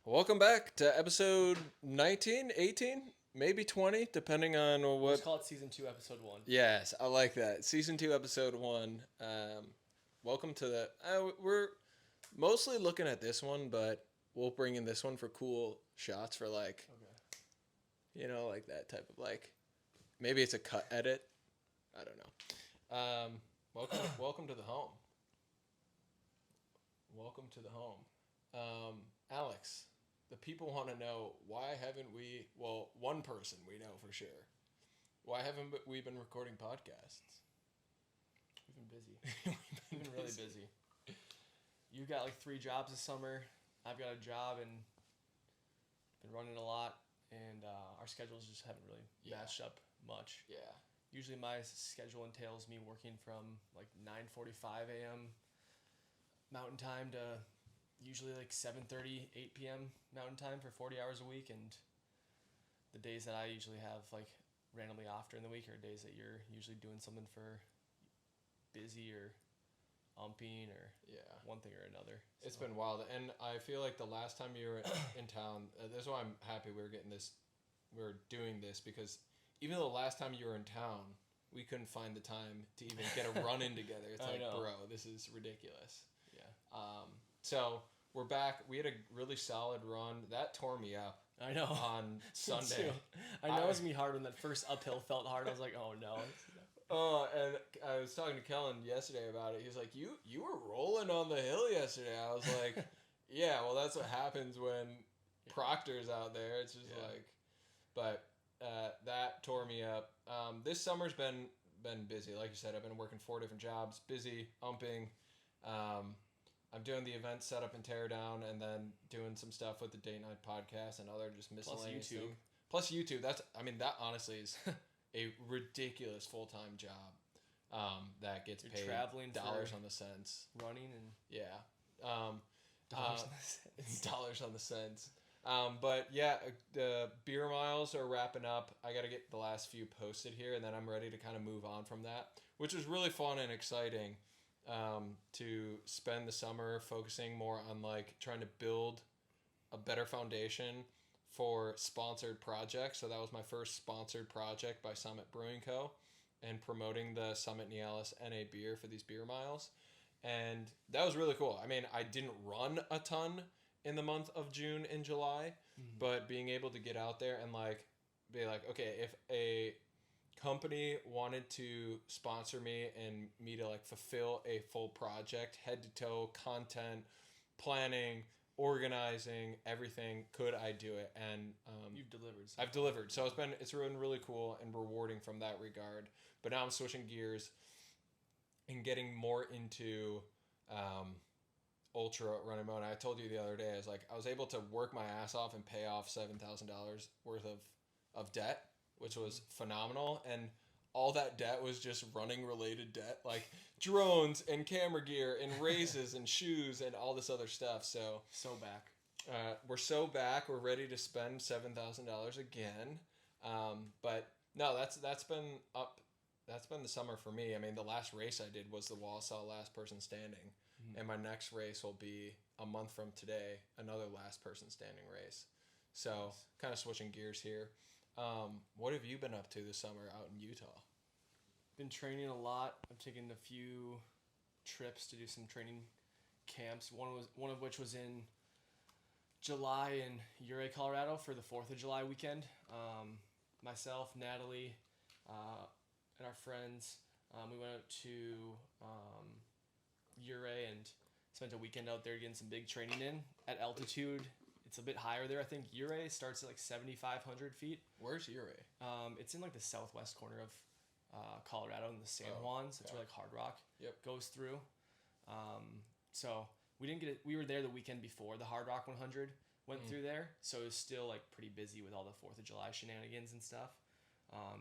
Welcome back to episode 19, 18, maybe 20, depending on Let's what. call it season 2, episode 1. Yes, I like that. Season 2, episode 1. Welcome to the. We're mostly looking at this one, but we'll bring in this one for cool shots for like that type of maybe it's a cut edit. I don't know. Welcome to the home. Welcome to the home. Alex, the people want to know why haven't we? Well, one person we know for sure. Why haven't we been recording podcasts? We've been busy. We've been really busy. You've got like 3 jobs this summer. I've got a job and been running a lot, and our schedules just haven't really matched up much. Yeah. Usually my schedule entails me working from like 9:45 a.m. Mountain Time to usually like 7:30, 8 p.m. Mountain Time for 40 hours a week, and the days that I usually have like randomly off during the week are days that you're usually doing something for busy or umping or one thing or another. So. It's been wild, and I feel like the last time you were in town, that's why I'm happy we're doing this, because even though the last time you were in town, we couldn't find the time to even get a run in together. It's like, bro, this is ridiculous. Yeah. So we're back. We had a really solid run. That tore me up. I know. On Sunday. I know it was me hard when that first uphill felt hard. I was like, oh no. Oh, and I was talking to Kellen yesterday about it. He was like, you were rolling on the hill yesterday. I was like, yeah, well, that's what happens when Proctor's out there. It's just but that tore me up. This summer's been busy. Like you said, I've been working 4 different jobs, busy, umping. I'm doing the event setup and tear down, and then doing some stuff with the Date Night podcast and other just miscellaneous things. Plus YouTube. That honestly is a ridiculous full-time job that gets paid traveling dollars on the cents. Running and dollars on the cents. Dollars on the cents. But yeah, the beer miles are wrapping up. I got to get the last few posted here, and then I'm ready to kind of move on from that, which was really fun and exciting. To spend the summer focusing more on trying to build a better foundation for sponsored projects. So that was my first sponsored project by Summit Brewing Co. and promoting the Summit Nialis NA beer for these beer miles. And that was really cool. I mean, I didn't run a ton in the month of June and July, but being able to get out there and be like, okay, if a company wanted to sponsor me and me to fulfill a full project, head to toe, content, planning, organizing, everything, could I do it? And you've delivered. I've delivered. So it's been really cool and rewarding from that regard. But now I'm switching gears and getting more into ultra running mode. I told you the other day, I was able to work my ass off and pay off $7,000 worth of debt, which was phenomenal. And all that debt was just running related debt, like drones and camera gear and raises and shoes and all this other stuff. So back. We're so back. We're ready to spend $7,000 again. But no, that's been up. That's been the summer for me. I mean, the last race I did was the Wausau last person standing. And my next race will be a month from today, another last person standing race. So kind of switching gears here. What have you been up to this summer out in Utah? Been training a lot. I've taken a few trips to do some training camps. One of which was in July in Ouray, Colorado for the 4th of July weekend. Myself, Natalie, and our friends, we went out to Ouray and spent a weekend out there getting some big training in at altitude. It's a bit higher there. I think Ouray starts at 7,500 feet. Where's Ouray? It's in the southwest corner of Colorado in the San Juans. That's where Hard Rock goes through. So we didn't get it. We were there the weekend before the Hard Rock 100 went through there. So it was still pretty busy with all the 4th of July shenanigans and stuff.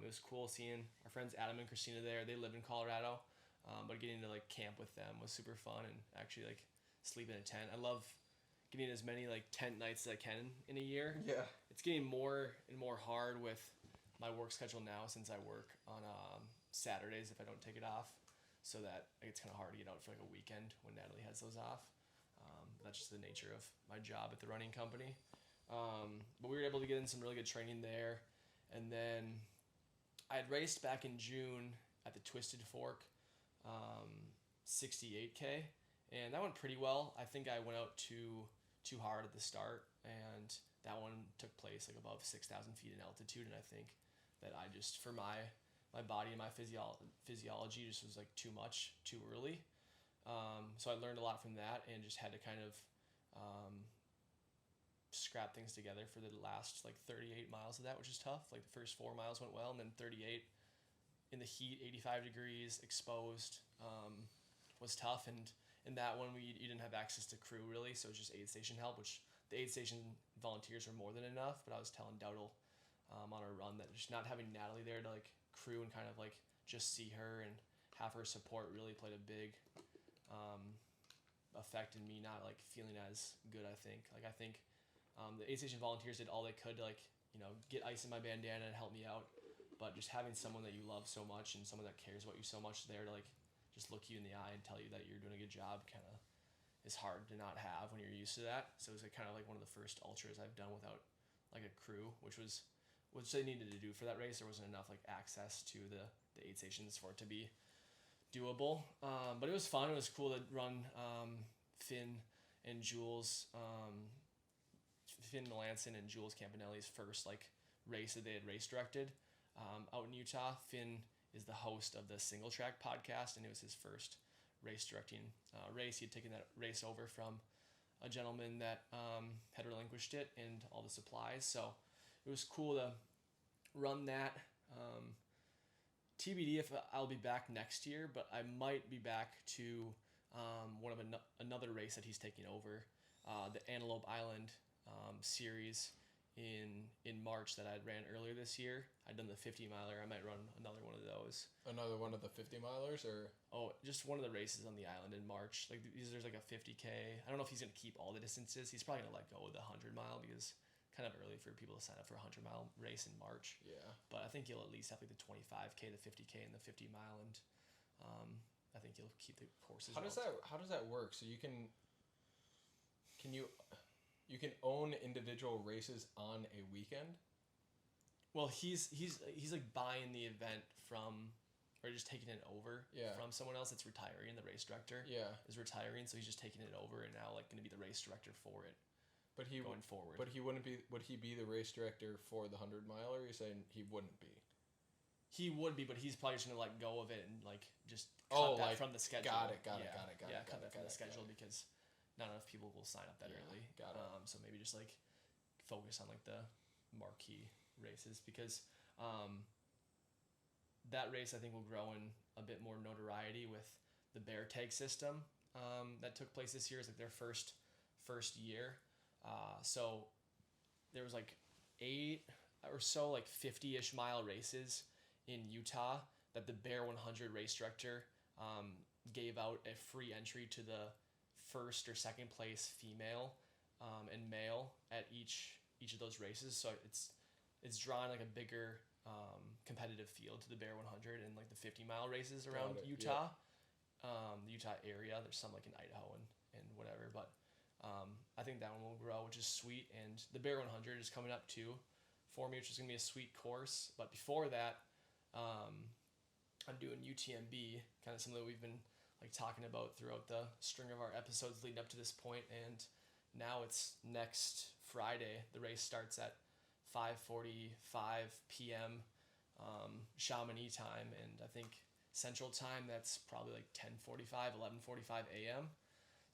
It was cool seeing our friends Adam and Christina there. They live in Colorado. But getting to camp with them was super fun, and actually sleep in a tent. I love getting as many tent nights as I can in a year. Yeah. It's getting more and more hard with my work schedule now, since I work on Saturdays if I don't take it off, so that it's kind of hard to get out for a weekend when Natalie has those off. that's just the nature of my job at the running company. But we were able to get in some really good training there. And then I had raced back in June at the Twisted Fork 68K, and that went pretty well. I think I went out too hard at the start, and that one took place like above 6,000 feet in altitude, and I think that I just, for my body and my physiology just was like too much too early. So I learned a lot from that and just had to kind of scrap things together for the last like 38 miles of that, which is tough. Like the first 4 miles went well, and then 38 in the heat, 85 degrees, exposed, was tough. And in that one, you didn't have access to crew really, so it was just aid station help, which the aid station volunteers were more than enough. But I was telling Dowdle on our run that just not having Natalie there to like crew and kind of like just see her and have her support really played a big effect in me not like feeling as good. I think the aid station volunteers did all they could to like, you know, get ice in my bandana and help me out, but just having someone that you love so much and someone that cares about you so much there to like just look you in the eye and tell you that you're doing a good job kind of is hard to not have when you're used to that. So it was like kind of like one of the first ultras I've done without like a crew, which they needed to do for that race. There wasn't enough like access to the aid stations for it to be doable, but it was fun. It was cool to run Finn and Jules, Finn Melanson and Jules Campanelli's first like race that they had race directed out in Utah. Finn is the host of the Single Track podcast, and it was his first race directing race. He had taken that race over from a gentleman that had relinquished it and all the supplies. So it was cool to run that. TBD if I'll be back next year, but I might be back to another race that he's taking over, the Antelope Island series in March that I ran earlier this year. I'd done the 50 miler. I might run another one of those. Another one of the 50 milers, or? Oh, just one of the races on the island in March. Like there's like a 50K. I don't know if he's gonna keep all the distances. He's probably gonna let go of the 100 mile because kind of early for people to sign up for a 100 mile race in March. Yeah. But I think he'll at least have like the 25K, the 50K, and the 50 mile, and I think he'll keep the courses. How does that work? So you can own individual races on a weekend? Well, he's like buying the event from, or just taking it over from someone else that's retiring. The race director is retiring, so he's just taking it over and now like going to be the race director for it. But going forward. But he wouldn't be. Would he be the race director for the 100 miler? You're saying he wouldn't be. He would be, but he's probably just gonna let go of it and like just cut that from the schedule. Got it. Cut that from the schedule because not enough people will sign up that early. Got it. So maybe just like focus on like the marquee races because that race I think will grow in a bit more notoriety with the bear tag system that took place this year. Is like their first year. So there was like 8 or so like 50-ish mile races in Utah that the Bear 100 race director gave out a free entry to the first or second place female and male at each of those races. So it's drawing like a bigger competitive field to the Bear 100 and like the 50 mile races around Utah. The Utah area. There's some like in Idaho and whatever, but I think that one will grow, which is sweet. And the Bear 100 is coming up too for me, which is going to be a sweet course. But before that, I'm doing UTMB, kind of something that we've been like talking about throughout the string of our episodes leading up to this point. And now it's next Friday. The race starts at 5:45 p.m. Chamonix time, and I think Central Time that's probably like 10:45, 11:45 a.m.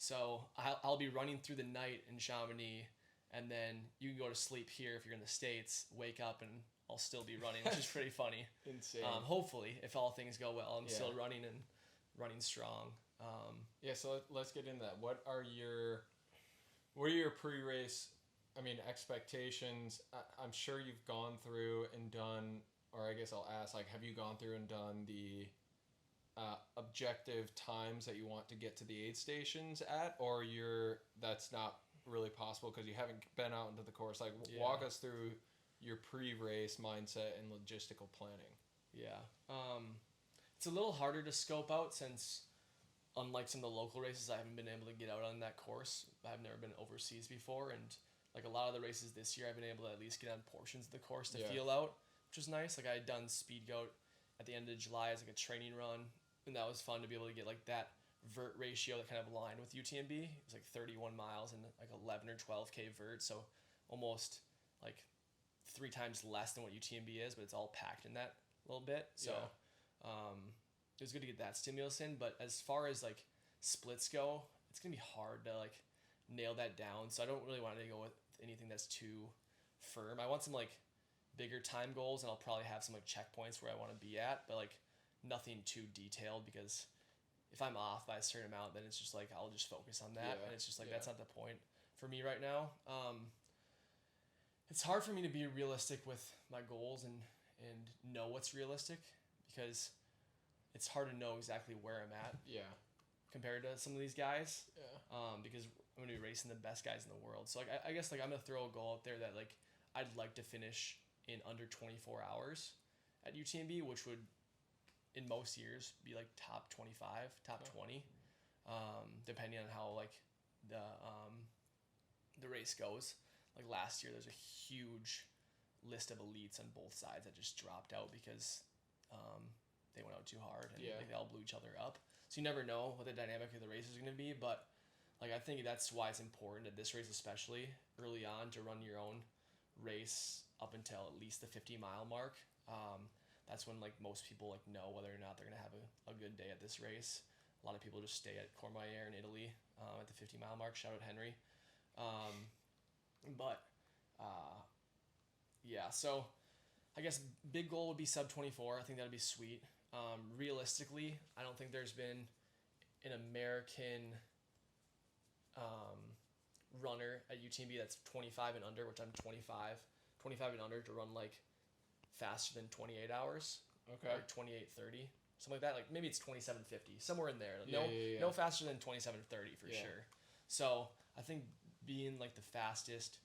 So I'll be running through the night in Chamonix, and then you can go to sleep here if you're in the States, wake up, and I'll still be running, which is pretty funny. Insane. Hopefully, if all things go well, I'm still running and running strong. So let's get into that. What are your pre-race, expectations? I'm sure you've gone through and done, or I guess I'll ask, like, have you gone through and done the objective times that you want to get to the aid stations at, or that's not really possible because you haven't been out into the course? Like, walk us through your pre-race mindset and logistical planning. It's a little harder to scope out since unlike some of the local races, I haven't been able to get out on that course. I've never been overseas before, and like a lot of the races this year, I've been able to at least get on portions of the course to feel out, which was nice. Like I had done Speed Goat at the end of July as like a training run, and that was fun to be able to get like that vert ratio that kind of aligned with UTMB. It was like 31 miles and like 11 or 12K vert, so almost like 3 times less than what UTMB is, but it's all packed in that little bit. So it was good to get that stimulus in. But as far as like splits go, it's gonna be hard to like nail that down. So I don't really want to go with anything that's too firm. I want some like bigger time goals, and I'll probably have some like checkpoints where I want to be at, but like nothing too detailed, because if I'm off by a certain amount, then it's just like I'll just focus on that, and it's just like that's not the point for me right now. It's hard for me to be realistic with my goals and know what's realistic, because it's hard to know exactly where I'm at. Yeah. Compared to some of these guys. Yeah. Because I'm gonna be racing the best guys in the world. So like I guess like I'm gonna throw a goal out there that like I'd like to finish in under 24 hours at UTMB, which would in most years be like top 25, top 20, depending on how like the race goes. Like last year, there's a huge list of elites on both sides that just dropped out because they went out too hard, and like, they all blew each other up. So you never know what the dynamic of the race is going to be, but like I think that's why it's important at this race, especially early on, to run your own race up until at least the 50-mile mark. That's when like most people like know whether or not they're gonna have a good day at this race. A lot of people just stay at Courmayeur in Italy at the 50-mile mark. Shout out Henry. So I guess big goal would be sub 24. I think that'd be sweet. Realistically, I don't think there's been an American runner at UTMB that's 25 and under, which I'm 25 and under, to run like faster than 28 hours. Okay. Or 28:30, something like that. Like maybe it's 27:50, somewhere in there. No faster than 27:30 for sure. So I think being like the fastest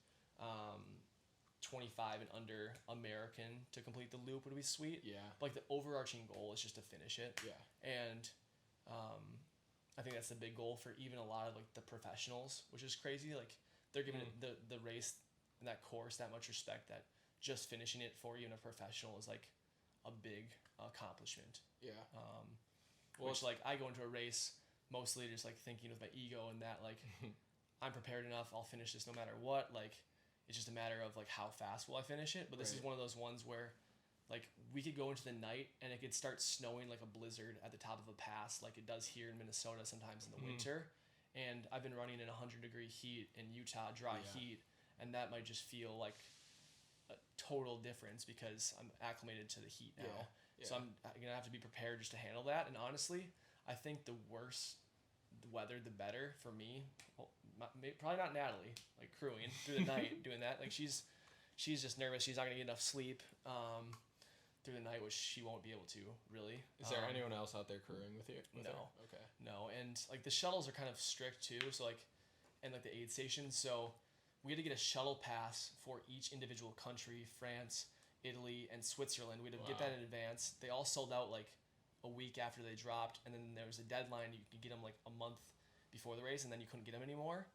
25 and under American to complete the loop would be sweet. Yeah. But like the overarching goal is just to finish it. Yeah. And I think that's the big goal for even a lot of like the professionals, which is crazy. Like they're giving the race and that course that much respect that just finishing it for even a professional is like a big accomplishment. Yeah. Which like I go into a race mostly just like thinking with my ego and that like I'm prepared enough, I'll finish this no matter what. Like it's just a matter of like how fast will I finish it. But this is one of those ones where like we could go into the night and it could start snowing like a blizzard at the top of a pass like it does here in Minnesota sometimes in the winter. And I've been running in 100-degree heat in Utah, dry heat, and that might just feel like a total difference because I'm acclimated to the heat now. Yeah. So I'm gonna have to be prepared just to handle that. And honestly, I think the worse the weather, the better for me. Well, probably not Natalie, like crewing through the night doing that. Like she's just nervous. She's not gonna get enough sleep through the night, which she won't be able to really. Is there anyone else out there crewing with you? No. Okay. No, and like the shuttles are kind of strict too. So like, and like the aid stations. So we had to get a shuttle pass for each individual country: France, Italy, and Switzerland. We had to get that in advance. They all sold out like a week after they dropped, and then there was a deadline. You could get them like a month before the race, and then you couldn't get them anymore.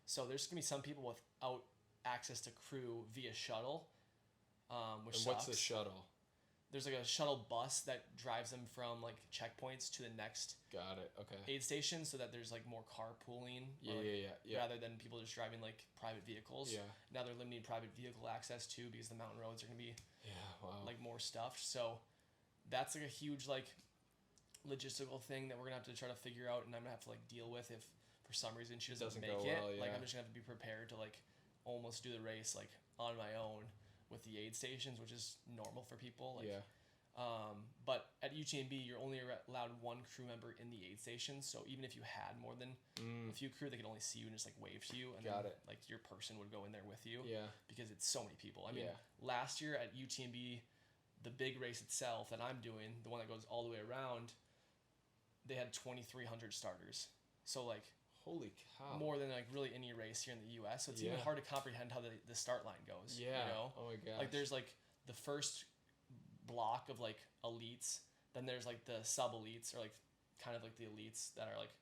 So there's gonna be some people without access to crew via shuttle, which sucks. What's the shuttle? There's like a shuttle bus that drives them from like checkpoints to the next aid station, so that there's like more carpooling. Rather than people just driving like private vehicles. Yeah. Now they're limiting private vehicle access too because the mountain roads are gonna be like more stuffed. So that's like a huge like logistical thing that we're gonna have to try to figure out, and I'm gonna have to like deal with if for some reason she doesn't make it. Well, like I'm just gonna have to be prepared to like almost do the race like on my own with the aid stations, which is normal for people. Like, but at UTMB, you're only allowed one crew member in the aid station. So even if you had more than a few crew, they could only see you and just like wave to you, and then like your person would go in there with you. Yeah. Because it's so many people. I mean, last year at UTMB, the big race itself that I'm doing, the one that goes all the way around, they had 2,300 starters. So like, holy cow. More than like really any race here in the US. So it's even hard to comprehend how the start line goes. Yeah. You know? Oh my gosh. Like there's like the first block of like elites, then there's like the sub elites, or like kind of like the elites that are like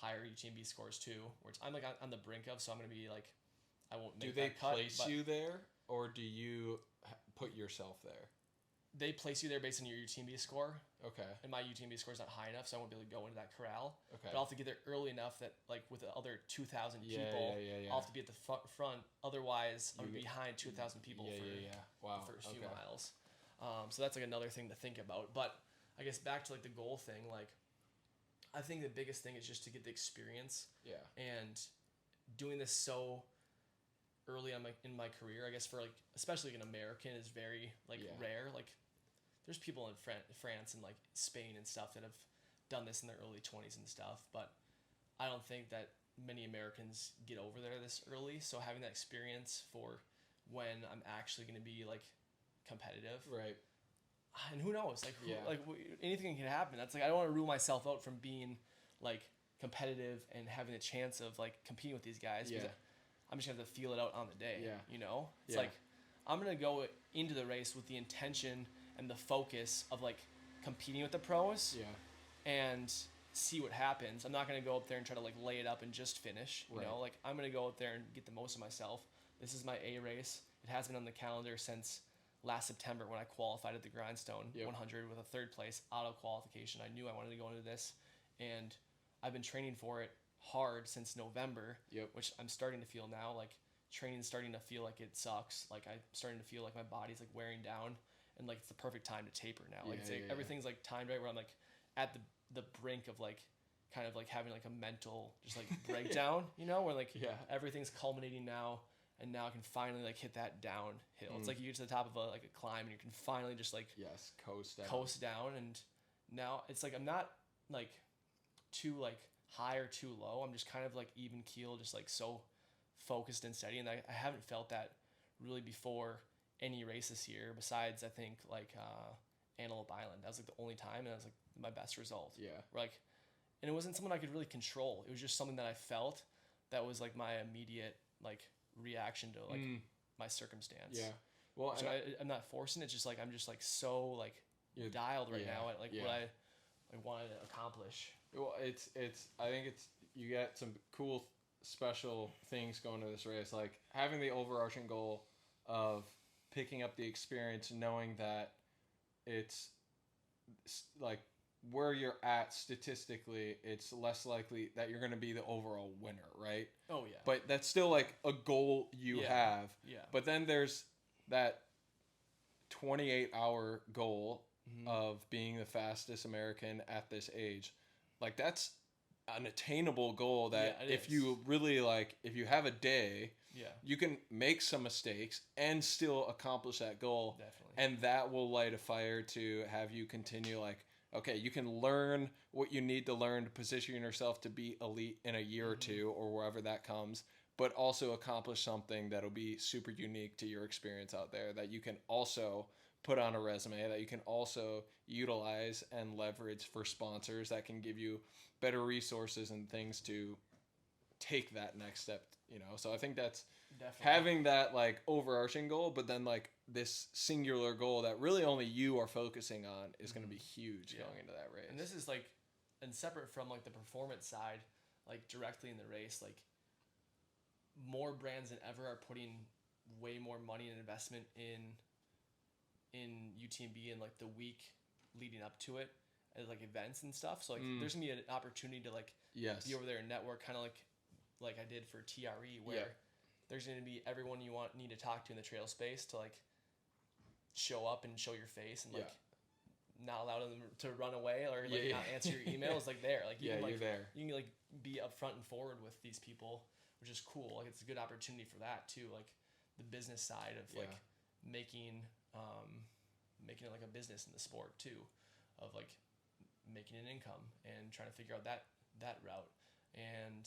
higher UTMB scores too, which I'm like on the brink of, so I'm gonna be like, I won't make Do they that cut, place you there, or do you put yourself there? They place you there based on your UTMB score. Okay. And my UTMB score is not high enough, so I won't be able to go into that corral. Okay. But I'll have to get there early enough that, like, with the other 2,000 people, I'll have to be at the front. Otherwise, I'm behind 2,000 people for wow. the first few miles. So that's, like, another thing to think about. But I guess back to, like, the goal thing, like, I think the biggest thing is just to get the experience. Yeah. And doing this so early on in my career, I guess, for, like, especially like an American is very, like, rare. Like, there's people in France and like Spain and stuff that have done this in their early 20s and stuff, but I don't think that many Americans get over there this early. So having that experience for when I'm actually going to be like competitive, right? And who knows, like anything can happen. That's like I don't want to rule myself out from being like competitive and having a chance of like competing with these guys. Because I'm just gonna have to feel it out on the day. Yeah, you know, it's like I'm gonna go into the race with the intention and the focus of like competing with the pros and see what happens. I'm not going to go up there and try to like lay it up and just finish, you know, like I'm going to go up there and get the most of myself. This is my A race. It has been on the calendar since last September when I qualified at the Grindstone 100 with a third place auto qualification. I knew I wanted to go into this, and I've been training for it hard since November, which I'm starting to feel now. Like training's starting to feel like it sucks. Like I'm starting to feel like my body's like wearing down. And like it's the perfect time to taper now. Like everything's like timed right where I'm like at the brink of like kind of like having like a mental just like breakdown, you know, where like everything's culminating now, and now I can finally like hit that downhill. It's like you get to the top of a climb and you can finally just like coast down, and now it's like I'm not like too like high or too low. I'm just kind of like even keel, just like so focused and steady, and I haven't felt that really before any race this year besides I think like Antelope Island. That was like the only time, and that was like my best result. Like, and it wasn't something I could really control. It was just something that I felt that was like my immediate like reaction to like my circumstance. Well, so I'm not forcing it. It's just like I'm just like so like dialed right now at like what I wanted to accomplish. Well, it's I think it's you get some cool special things going to this race, like having the overarching goal of picking up the experience, knowing that it's like where you're at statistically, it's less likely that you're going to be the overall winner, right? Oh yeah. But that's still like a goal you have. Yeah. But then there's that 28-hour goal of being the fastest American at this age. Like that's an attainable goal that if you really like, if you have a day, you can make some mistakes and still accomplish that goal. Definitely. And that will light a fire to have you continue like, okay, you can learn what you need to learn to position yourself to be elite in a year or two or wherever that comes, but also accomplish something that'll be super unique to your experience out there that you can also put on a resume, that you can also utilize and leverage for sponsors that can give you better resources and things to take that next step, you know? So I think that's having that like overarching goal, but then like this singular goal that really only you are focusing on is going to be huge going into that race. And this is like, and separate from like the performance side, like directly in the race, like more brands than ever are putting way more money and investment in UTMB and like the week leading up to it as like events and stuff. So like there's gonna be an opportunity to like be over there and network, kind of like I did for TRE, where there's gonna be everyone you need to talk to in the trail space to like show up and show your face and like not allow them to run away or like not answer your emails. Like there, like you can, like, you're there. You can like be upfront and forward with these people, which is cool. Like it's a good opportunity for that too. Like the business side of like making it like a business in the sport too, of like making an income and trying to figure out that route. And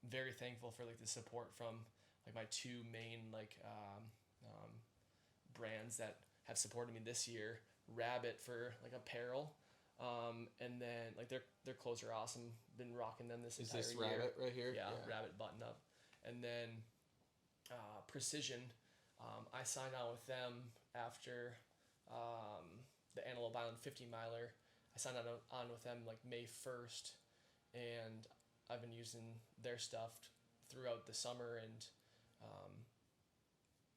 very thankful for like the support from like my two main like brands that have supported me this year. Rabbit for like apparel, and then like their clothes are awesome. Been rocking them this entire year. Is this Rabbit right here? Yeah, Rabbit button up. And then Precision, I signed on with them after the Antelope Island 50 miler. I signed on with them like May 1st, and I've been using their stuff throughout the summer, and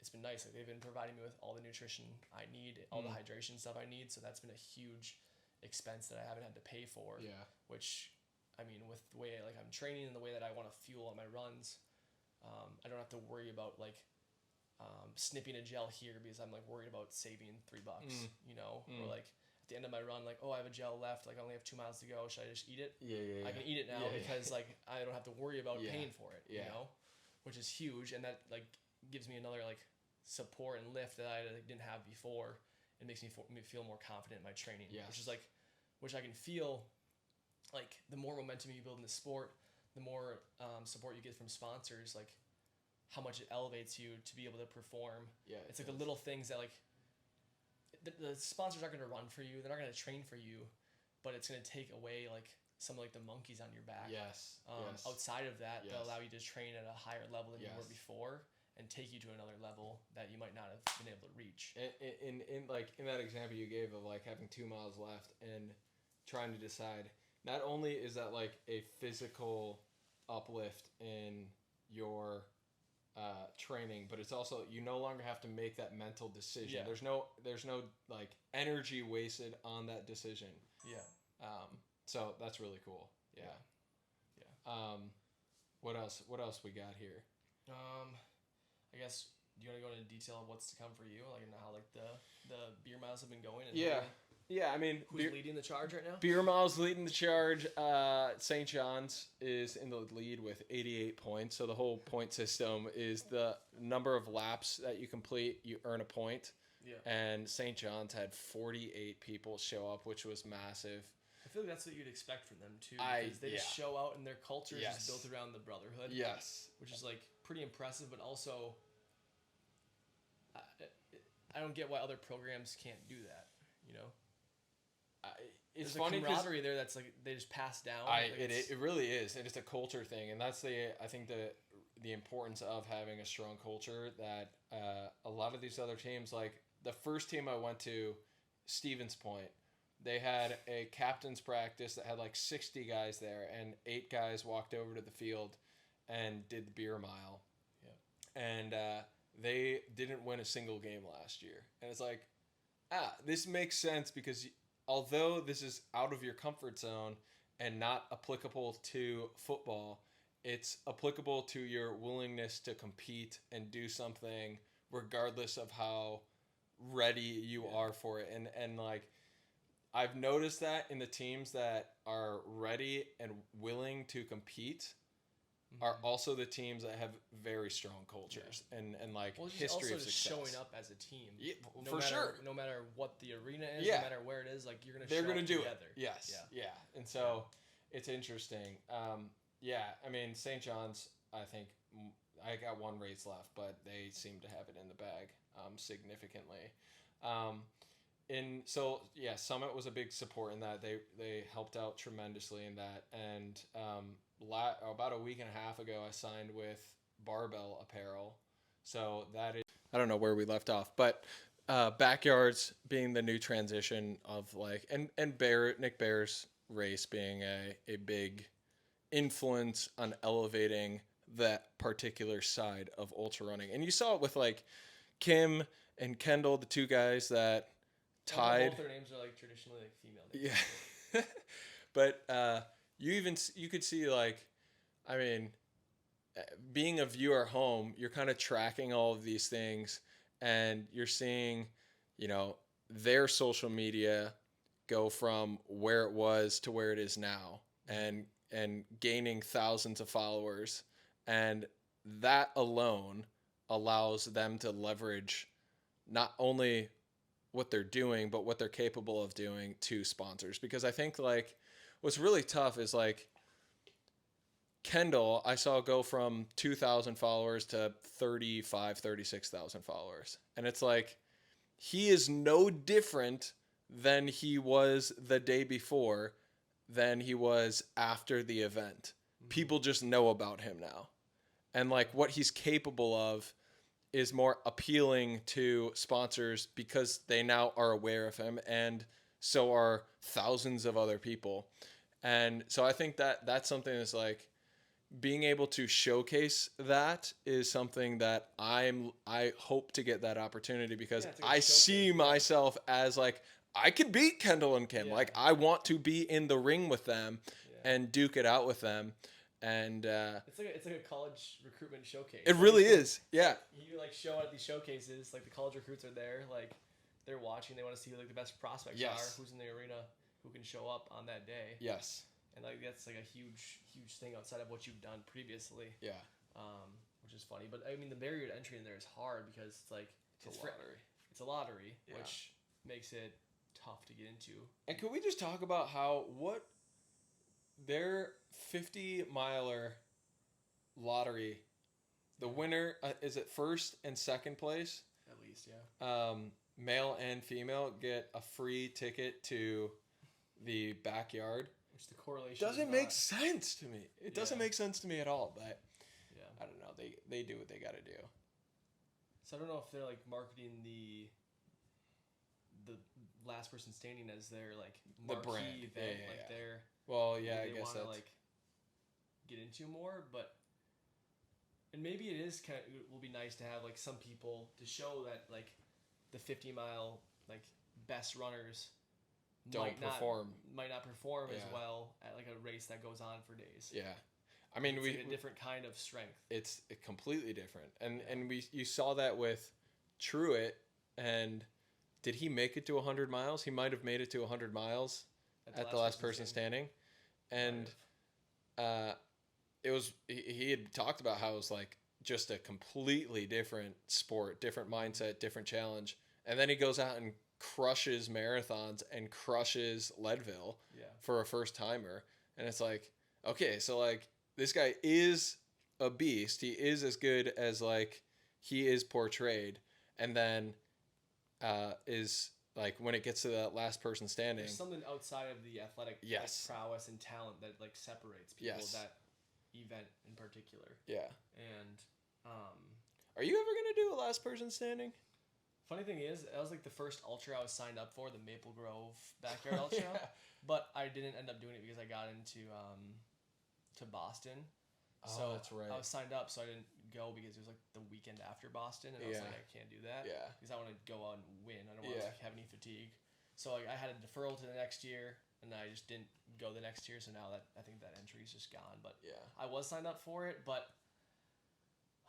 it's been nice. Like, they've been providing me with all the nutrition I need, all the hydration stuff I need. So that's been a huge expense that I haven't had to pay for. Yeah. Which, I mean, with the way like I'm training and the way that I want to fuel on my runs, I don't have to worry about like snipping a gel here because I'm like worried about saving $3, you know, or like at the end of my run, like, oh, I have a gel left. Like, I only have 2 miles to go. Should I just eat it? Yeah. I can eat it now because like I don't have to worry about paying for it. You know, which is huge, and that like gives me another like support and lift that I like, didn't have before. It makes me feel more confident in my training, which I can feel like the more momentum you build in the sport, the more support you get from sponsors, like how much it elevates you to be able to perform. Yeah, it's like the little things that like the sponsors aren't going to run for you. They're not going to train for you, but it's going to take away like some of like the monkeys on your back. Outside of that, they'll allow you to train at a higher level than you were before, and take you to another level that you might not have been able to reach. In that example you gave of like having 2 miles left and trying to decide, not only is that like a physical uplift in your training, but it's also, you no longer have to make that mental decision. There's no like energy wasted on that decision. So that's really cool. What else we got here? I guess, do you want to go into detail of what's to come for you, like, and how like the beer miles have been going? And I mean, who's leading the charge right now? Beer miles leading the charge. St. John's is in the lead with 88 points. So the whole point system is the number of laps that you complete, you earn a point. And St. John's had 48 people show up, which was massive. I feel like that's what you'd expect from them too, because they just show out, and their culture is just built around the brotherhood. Which is like pretty impressive, but also I don't get why other programs can't do that. You know, it's there's funny a camaraderie there that's like they just pass down. It really is, and it's a culture thing, and that's I think the importance of having a strong culture that a lot of these other teams, like the first team I went to, Stevens Point. They had a captain's practice that had like 60 guys there, and 8 guys walked over to the field and did the beer mile. And they didn't win a single game last year. And it's like, this makes sense, because although this is out of your comfort zone and not applicable to football, it's applicable to your willingness to compete and do something regardless of how ready you are for it. And like, I've noticed that in the teams that are ready and willing to compete are also the teams that have very strong cultures and like history of success. Showing up as a team. Sure. No matter what the arena is, no matter where it is, like they're gonna do together. It. Yes. Yeah. And so it's interesting. I mean, St. John's, I think I got 1 race left, but they seem to have it in the bag significantly. Summit was a big support in that. They helped out tremendously in that. And about a week and a half ago, I signed with Barbell Apparel. So that is, I don't know where we left off, but Backyards being the new transition of like, and Nick Bear's race being a big influence on elevating that particular side of ultra running. And you saw it with like Kim and Kendall, the 2 guys that tied. Both their names are like traditionally like female names. Yeah. But you could see, like, I mean, being a viewer at home, you're kind of tracking all of these things, and you're seeing, their social media go from where it was to where it is now, and gaining thousands of followers. And that alone allows them to leverage not only what they're doing, but what they're capable of doing to sponsors. Because I think like what's really tough is like Kendall, I saw go from 2,000 followers to 36,000 followers. And it's like, he is no different than he was the day before, than he was after the event. People just know about him now. And like what he's capable of is more appealing to sponsors because they now are aware of him, and so are thousands of other people. And so I think that that's something that's like being able to showcase that is something that I hope to get that opportunity because I see myself as like I could beat Kendall and Kim. Like I want to be in the ring with them and duke it out with them. And it's like a college recruitment showcase. It really is. Yeah. You like show at these showcases, like the college recruits are there, like they're watching, they want to see who like the best prospects are, who's in the arena, who can show up on that day. Yes. And like that's like a huge thing outside of what you've done previously. Yeah. Which is funny, but I mean the barrier to entry in there is hard because it's like it's a lottery. It's a lottery, which makes it tough to get into. And can we just talk about what their 50-miler lottery, the winner is it first and second place? At least, yeah. Male and female get a free ticket to the backyard. Which the correlation doesn't make sense to me. It doesn't make sense to me at all, but I don't know. They do what they got to do. So I don't know if they're like marketing the last person standing as their like marquee the brand event, their I guess that's like get into more, but and maybe it is kind of, it will be nice to have like some people to show that like the 50-mile like best runners might not perform as well at like a race that goes on for days. Yeah. I mean, it's like a different kind of strength. It's completely different. And you saw that with Truett, and did he make it to 100 miles? He might have made it to 100 miles at the last person standing. And it was he had talked about how it was like just a completely different sport, different mindset, different challenge. And then he goes out and crushes marathons and crushes Leadville for a first timer. And it's like, okay, so like this guy is a beast. He is as good as like he is portrayed. And then is like when it gets to that last person standing, there's something outside of the athletic like, prowess and talent that like separates people that event in particular. Yeah. And are you ever gonna do a last person standing? Funny thing is, that was like the first ultra I was signed up for, the Maple Grove Backyard Ultra, but I didn't end up doing it because I got into to Boston. So that's right. I was signed up, so I didn't go because it was like the weekend after Boston, and I was like, I can't do that. Yeah. Because I want to go out and win. I don't want to have any fatigue. So like I had a deferral to the next year, and I just didn't go the next year. So now that I think that entry is just gone. But I was signed up for it. But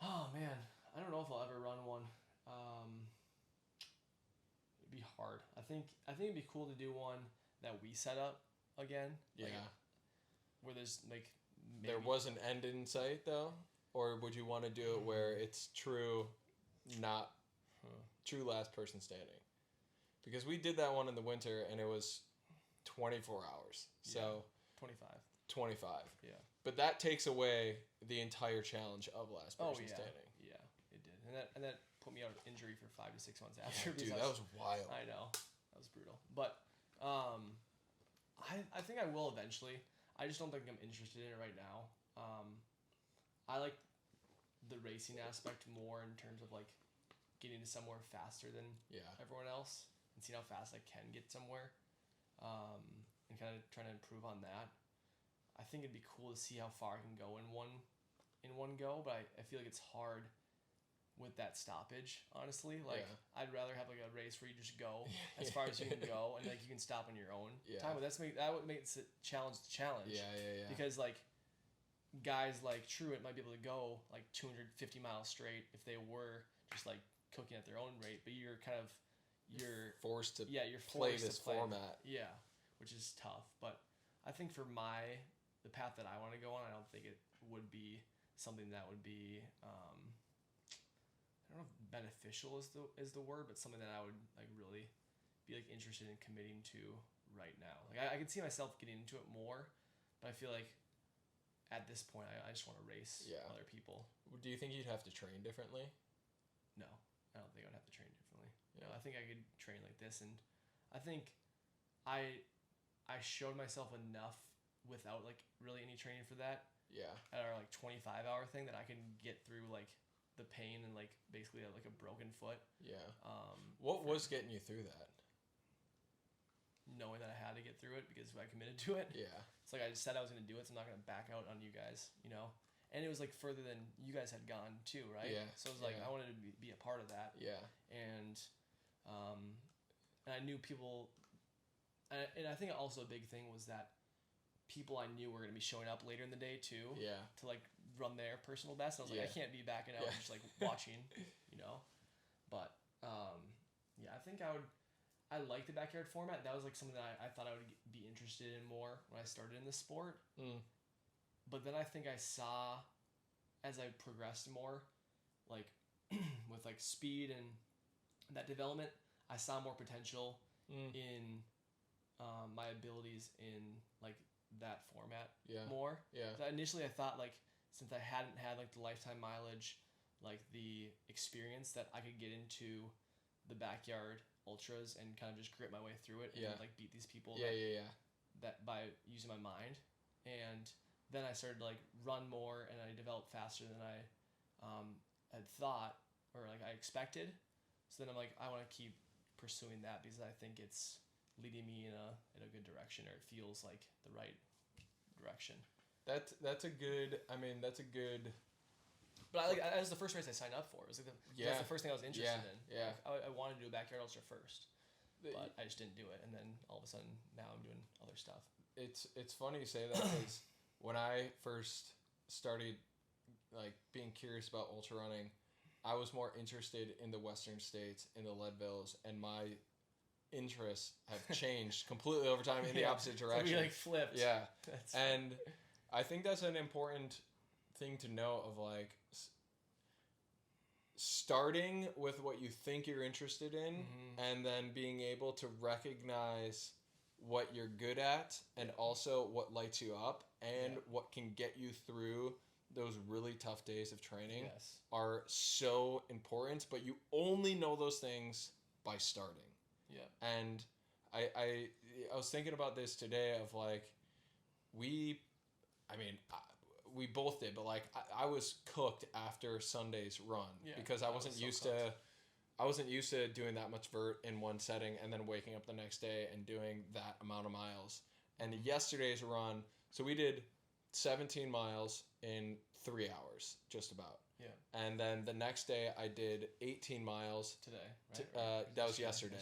oh man, I don't know if I'll ever run one. It'd be hard. I think it'd be cool to do one that we set up again. Yeah. Like, where there's like. Maybe. There was an end in sight though, or would you want to do it where it's true, not true last person standing? Because we did that one in the winter and it was 24 hours. So 25. Yeah. But that takes away the entire challenge of last person standing. Yeah, it did. And that put me out of injury for 5 to 6 months after. Yeah, dude, that was wild. I know. That was brutal. But I think I will eventually. I just don't think I'm interested in it right now. I like the racing aspect more in terms of like getting to somewhere faster than everyone else and seeing how fast I can get somewhere, and kind of trying to improve on that. I think it'd be cool to see how far I can go in one go, but I feel like it's hard with that stoppage, honestly. Like I'd rather have like a race where you just go as far as you can go and like you can stop on your own time. But that would make it challenge. Yeah. Because like guys like Truett might be able to go like 250 miles straight if they were just like cooking at their own rate, but you're forced to play this format. Yeah, which is tough. But I think for the path that I want to go on, I don't think it would be something that would be I don't know if beneficial is the word, but something that I would like really be like interested in committing to right now. Like I can see myself getting into it more, but I feel like at this point I just want to race other people. Do you think you'd have to train differently? No, I don't think I'd have to train differently. Yeah. No, I think I could train like this, and I think I showed myself enough without like really any training for that. Yeah. At our like 25-hour thing that I can get through like the pain and like basically like a broken foot. Yeah. What was getting you through that? knowing that I had to get through it because I committed to it. Yeah. It's like I just said I was going to do it, so I'm not going to back out on you guys, you know? And it was like further than you guys had gone too, right? Yeah. So it was like I wanted to be a part of that. Yeah. And I knew people, and I think also a big thing was that people I knew were going to be showing up later in the day too. Yeah. To like run their personal best. And I was like, I can't be backing out and just like watching, you know? But yeah, I think I like the backyard format. That was like something that I thought I would be interested in more when I started in the sport. But then I think I saw, as I progressed more, like with like speed and that development, I saw more potential in my abilities in like that format more. Yeah. So initially I thought like since I hadn't had like the lifetime mileage, like the experience that I could get into the backyard ultras and kind of just grit my way through it and like beat these people that by using my mind. And then I started to like run more and I developed faster than I had thought or like I expected. So then I'm like, I want to keep pursuing that because I think it's leading me in a good direction, or it feels like the right direction. That's a good. But that was the first race I signed up for. It was like that's the first thing I was interested in. Yeah. Like, I wanted to do a backyard ultra first, but I just didn't do it. And then all of a sudden, now I'm doing other stuff. It's funny you say that because when I first started like being curious about ultra running, I was more interested in the Western states, in the Leadvilles, and my interests have changed completely over time in the opposite direction. So we like flipped. Yeah. And I think that's an important thing to know of like starting with what you think you're interested in and then being able to recognize what you're good at and also what lights you up and what can get you through those really tough days of training are so important, but you only know those things by starting. Yeah. And I was thinking about this today of like we both did, but like I was cooked after Sunday's run because I wasn't used to doing that much vert in one setting and then waking up the next day and doing that amount of miles. And yesterday's run, so we did 17 miles in 3 hours, just about. Yeah. And then the next day I did 18 miles. Today, right? That was yesterday.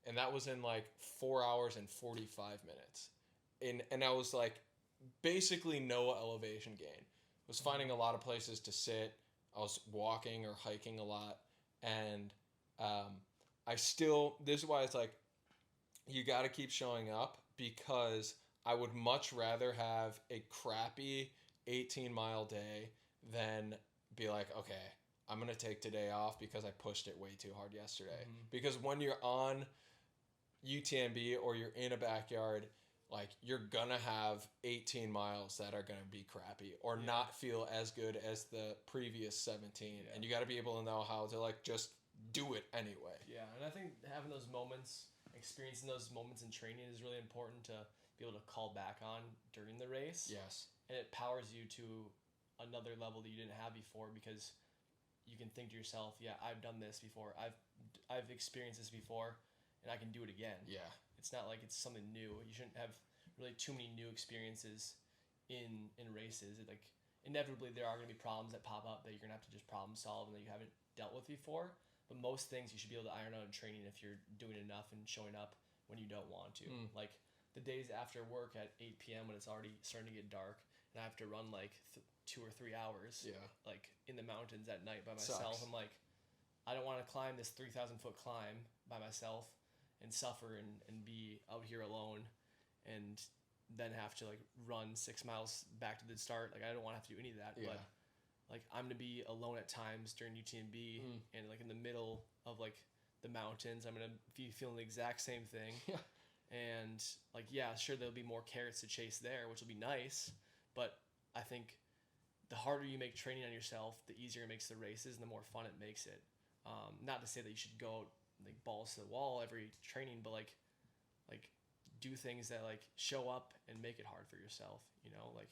And that was in like 4 hours and 45 minutes. And I was like basically no elevation gain. I was finding a lot of places to sit. I was walking or hiking a lot. And this is why it's like you got to keep showing up, because I would much rather have a crappy 18-mile day than be like, okay, I'm going to take today off because I pushed it way too hard yesterday. Because when you're on UTMB or you're in a backyard, like you're going to have 18 miles that are going to be crappy or not feel as good as the previous 17. Yeah. And you got to be able to know how to like just do it anyway. Yeah, and I think having those moments, experiencing those moments in training is really important to be able to call back on during the race. Yes. And it powers you to another level that you didn't have before, because you can think to yourself, yeah, I've done this before. I've experienced this before, and I can do it again. Yeah. It's not like it's something new. You shouldn't have really too many new experiences in races. Like inevitably there are going to be problems that pop up that you're going to have to just problem solve and that you haven't dealt with before. But most things you should be able to iron out in training if you're doing enough and showing up when you don't want to. Like the days after work at 8 p.m. when it's already starting to get dark and I have to run like 2 or 3 hours like in the mountains at night by myself. I'm like, I don't want to climb this 3,000 foot climb by myself and suffer and be out here alone and then have to like run 6 miles back to the start. Like I don't want to have to do any of that. But like I'm gonna be alone at times during UTMB and like in the middle of like the mountains, I'm gonna be feeling the exact same thing. And like, yeah, sure, there'll be more carrots to chase there, which will be nice. But I think the harder you make training on yourself, the easier it makes the races and the more fun it makes it. Not to say that you should go out like balls to the wall every training, but like do things that like show up and make it hard for yourself. You know, like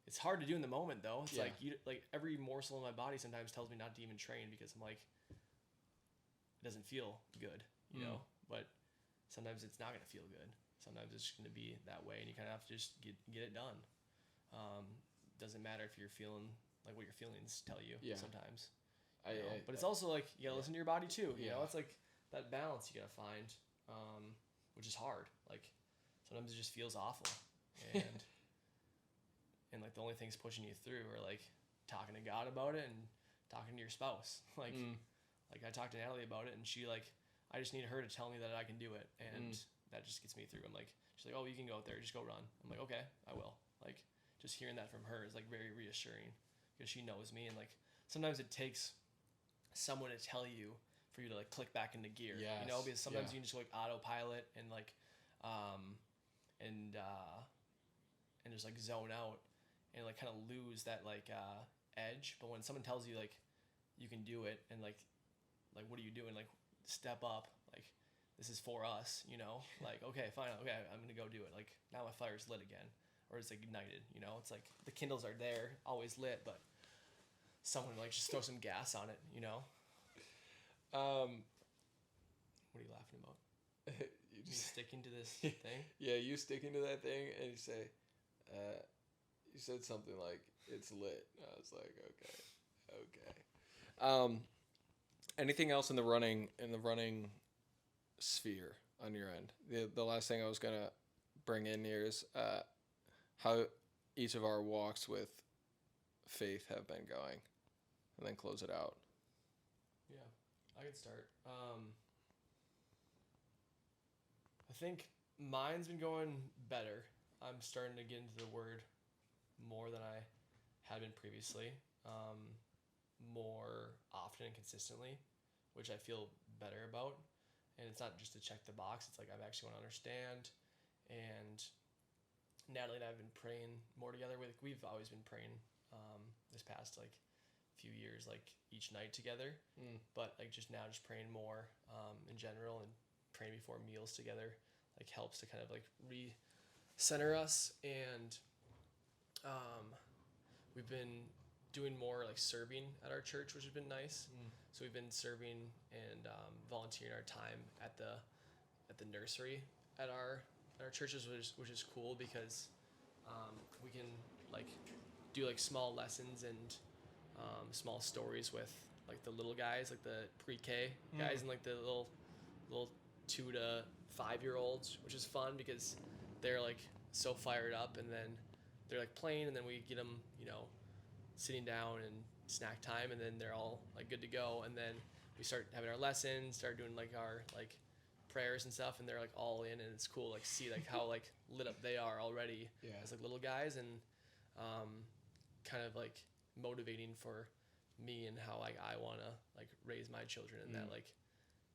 it's hard to do in the moment though. It's like every morsel in my body sometimes tells me not to even train because I'm like, it doesn't feel good, you know. But sometimes it's not gonna feel good. sometimes it's going to be that way, and you kind of have to just get it done. Doesn't matter if you're feeling like what your feelings tell you sometimes. But it's also like you gotta listen to your body too. You know, it's like that balance you gotta find, which is hard. Like sometimes it just feels awful, and and like the only things pushing you through are like talking to God about it and talking to your spouse. Like I talked to Natalie about it, and she like I just need her to tell me that I can do it, and that just gets me through. I'm like she's like, oh, you can go out there, just go run. I'm like, okay, I will. Like just hearing that from her is like very reassuring because she knows me, and like sometimes it takes someone to tell you for you to like click back into gear. You know, because sometimes you can just like autopilot and like and just like zone out and like kind of lose that like edge. But when someone tells you like you can do it and like what are you doing, like step up, like this is for us, you know, like okay fine, okay I'm gonna go do it. Like now my fire's lit again, or it's ignited, you know. It's like the kindles are there, always lit, but someone like just throw some gas on it, you know. What are you laughing about? You sticking to this thing? Yeah, you sticking to that thing, and you say, you said something like it's lit. I was like, okay. Anything else in the running sphere on your end? The last thing I was gonna bring in here is how each of our walks with faith have been going, and then close it out. Yeah, I can start. I think mine's been going better. I'm starting to get into the word more than I had been previously, more often and consistently, which I feel better about. And it's not just to check the box. It's like I actually want to understand. And Natalie and I have been praying more together. We've always been praying this past like few years, like each night together. But like just now, just praying more in general, and praying before meals together like helps to kind of like recenter us. And we've been doing more like serving at our church, which has been nice. So we've been serving and volunteering our time at the nursery at our churches, which is cool because we can like do like small lessons and small stories with like the little guys, like the pre-K guys, and like the little 2 to 5 year olds, which is fun because they're like so fired up, and then they're like playing, and then we get them, you know, sitting down and snack time, and then they're all like good to go, and then we start having our lessons, start doing like our like prayers and stuff, and they're like all in, and it's cool like see like how like lit up they are already as like little guys, and kind of like motivating for me and how like I want to like raise my children, and that like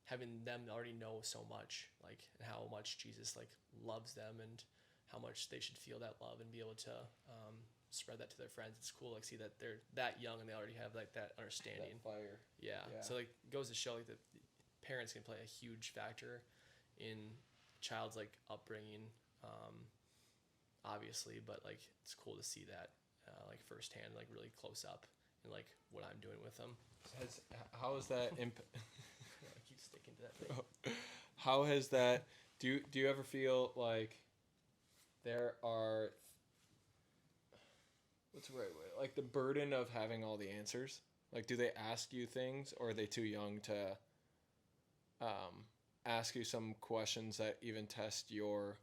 having them already know so much, like and how much Jesus like loves them, and how much they should feel that love and be able to spread that to their friends. It's cool like see that they're that young and they already have like that understanding. That fire. Yeah. So like goes to show like that parents can play a huge factor in child's like upbringing, obviously, but like it's cool to see that like firsthand, like really close up, and like what I'm doing with them. How is that I keep sticking to that thing. How has that do you ever feel like there are what's the right way, like the burden of having all the answers? Like do they ask you things, or are they too young to ask you some questions that even test your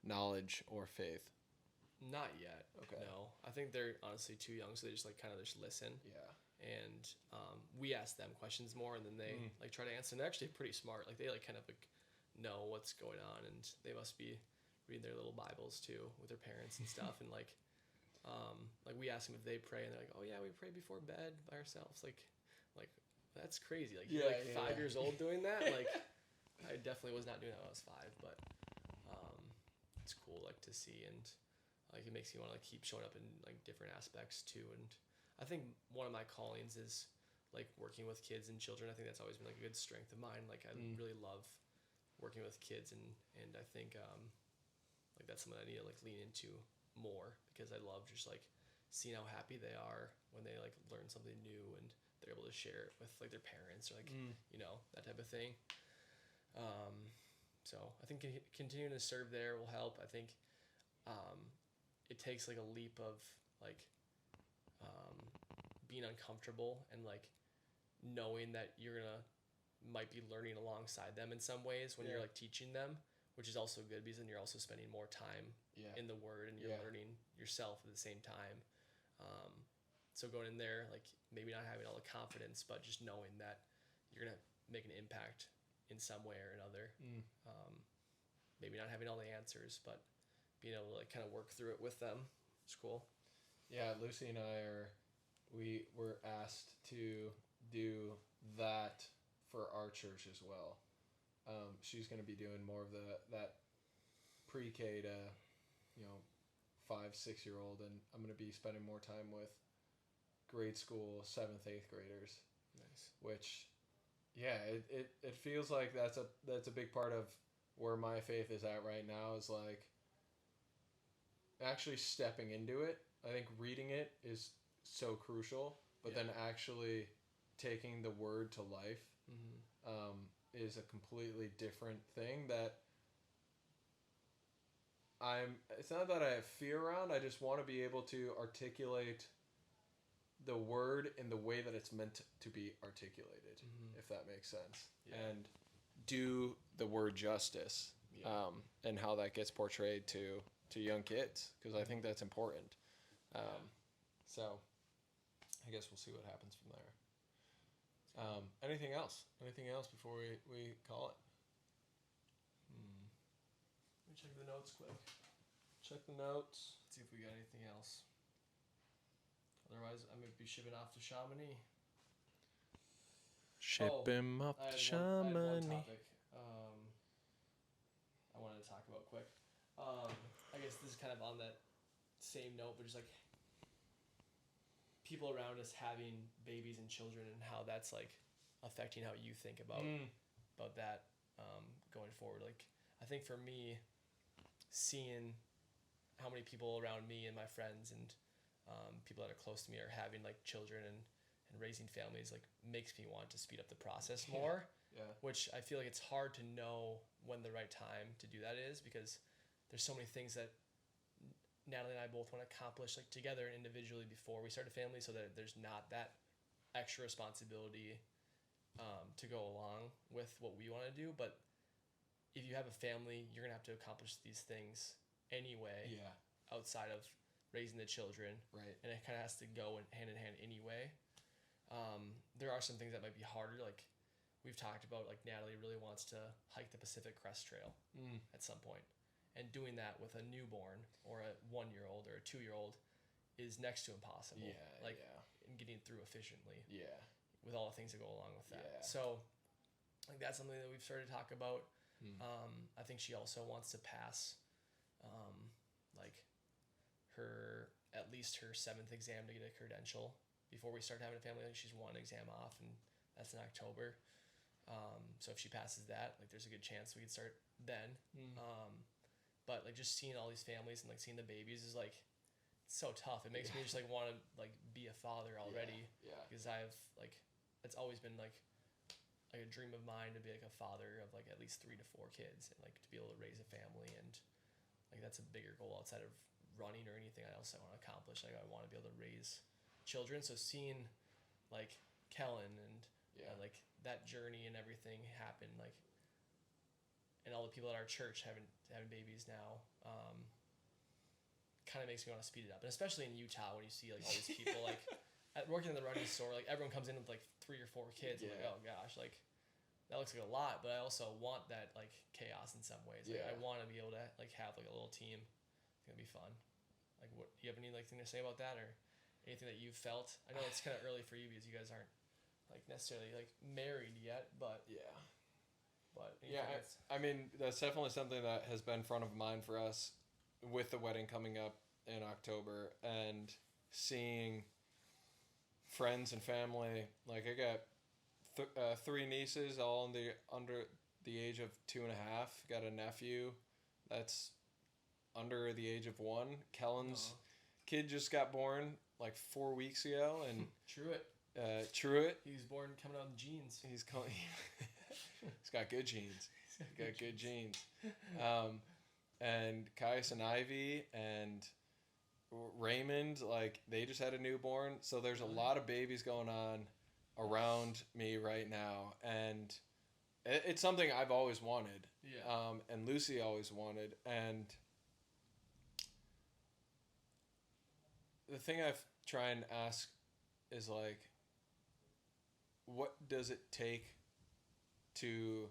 knowledge or faith? Not yet. Okay. No, I think they're honestly too young, so they just like kind of just listen. Yeah. And we ask them questions more, and then they like try to answer. And they're actually pretty smart. Like they like kind of like know what's going on, and they must be reading their little Bibles too with their parents and stuff. And like we ask them if they pray, and they're like, oh yeah, we pray before bed by ourselves. Like that's crazy. Like you're like 5 years old doing that. Like I definitely was not doing that when I was 5, but it's cool like to see, and like it makes you want to like keep showing up in like different aspects too. And I think one of my callings is like working with kids and children. I think that's always been like a good strength of mine. Like I really love working with kids, and I think like that's something I need to like lean into more, because I love just like seeing how happy they are when they like learn something new and they're able to share it with like their parents, or like you know, that type of thing. So I think continuing to serve there will help. I think it takes like a leap of like being uncomfortable and like knowing that you're gonna might be learning alongside them in some ways when you're like teaching them, which is also good because then you're also spending more time in the word and you're learning yourself at the same time. So going in there, like maybe not having all the confidence, but just knowing that you're gonna make an impact in some way or another. Maybe not having all the answers, but being able to like kind of work through it with them. It's cool. Yeah, Lucy and I we were asked to do that for our church as well. She's going to be doing more of that pre-K to, 5-6-year-old, and I'm going to be spending more time with grade school 7th, 8th graders. Nice. Which, it feels like that's a big part of where my faith is at right now, is like actually stepping into it. I think reading it is so crucial, but then actually taking the word to life is a completely different thing that it's not that I have fear around, I just want to be able to articulate the word in the way that it's meant to be articulated, if that makes sense. And do the word justice, and how that gets portrayed to young kids, because I think that's important. So I guess we'll see what happens from there. Anything else before we call it? Let me check the notes quick. Check the notes. See if we got anything else. Otherwise, I might be shipping off to Chamonix. Ship him up to Chamonix. I had one topic I wanted to talk about quick. I guess this is kind of on that same note, but just like people around us having babies and children and how that's like affecting how you think about that going forward. Like I think for me, seeing how many people around me and my friends and people that are close to me are having like children and raising families like makes me want to speed up the process more. Which I feel like it's hard to know when the right time to do that is, because there's so many things that Natalie and I both want to accomplish like together and individually before we start a family, so that there's not that extra responsibility to go along with what we want to do. But if you have a family, you're gonna have to accomplish these things anyway. Outside of raising the children, right? And it kind of has to go hand in hand anyway. There are some things that might be harder, like we've talked about, like Natalie really wants to hike the Pacific Crest Trail at some point. And doing that with a newborn or a 1-year-old or a 2-year-old is next to impossible. And getting through efficiently. With all the things that go along with that. So, like that's something that we've started to talk about. I think she also wants to pass, like at least her 7th exam to get a credential before we start having a family. Like she's one exam off, and that's in October. So if she passes that, like there's a good chance we could start then. But like just seeing all these families and like seeing the babies is like so tough. It makes me just like want to like be a father already. Because I have like, it's always been like a dream of mine to be like a father of like at least 3 to 4 kids and like to be able to raise a family, and like that's a bigger goal outside of running or anything else I want to accomplish. Like I want to be able to raise children. So seeing like Kellen and like that journey and everything happen, like, and all the people at our church having babies now, kind of makes me want to speed it up. And especially in Utah, when you see like all these people like working in the running store, like everyone comes in with like 3 or 4 kids. I'm like, oh gosh, like that looks like a lot. But I also want that like chaos in some ways. Like I want to be able to like have like a little team. It's gonna be fun. Like, what do you have any like thing to say about that, or anything that you've felt? I know it's kind of early for you because you guys aren't like necessarily like married yet, but I mean that's definitely something that has been front of mind for us with the wedding coming up in October, and seeing friends and family. Like I got 3 nieces, all under the age of 2.5. Got a nephew that's under the age of 1. Kellen's kid just got born like 4 weeks ago, and Truett. He was born coming out in jeans. He's got good genes. Got good genes. And Caius and Ivy and Raymond, like, they just had a newborn. So there's a lot of babies going on around me right now. And it's something I've always wanted. Yeah. And Lucy always wanted. And the thing I've tried and ask is, like, what does it take to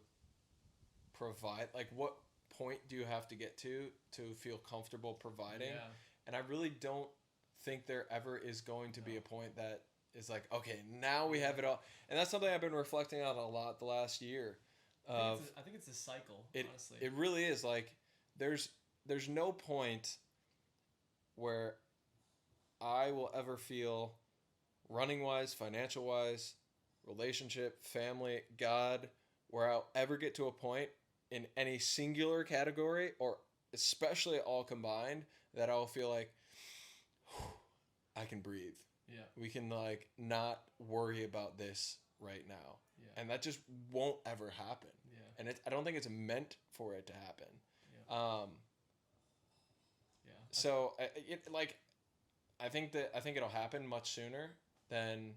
provide? Like, what point do you have to get to feel comfortable providing? Yeah. And I really don't think there ever is going to be a point that is like, okay, now we have it all. And that's something I've been reflecting on a lot the last year. I think it's a cycle, honestly. It really is. Like, there's no point where I will ever feel, running wise, financial wise, relationship, family, God, where I'll ever get to a point in any singular category, or especially all combined, that I'll feel like, I can breathe. Yeah. We can, like, not worry about this right now. Yeah. And that just won't ever happen. Yeah. And I don't think it's meant for it to happen. Yeah. So I think it'll happen much sooner than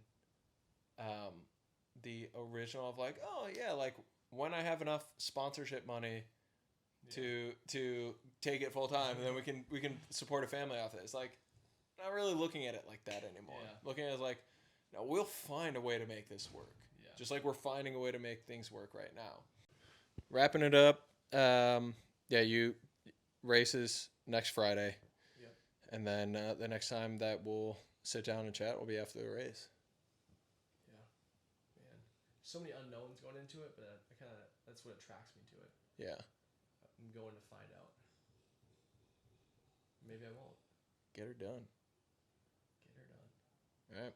the original of, like, oh yeah, like, when I have enough sponsorship money to take it full time, and then we can support a family off it. It's like, not really looking at it like that anymore. Yeah. Looking at it as like, no, we'll find a way to make this work. Yeah. Just like we're finding a way to make things work right now. Wrapping it up. You races next Friday. Yep. And then the next time that we'll sit down and chat will be after the race. Yeah. Man. So many unknowns going into it, but that's what attracts me to it. Yeah. I'm going to find out. Maybe I won't. Get her done. All right.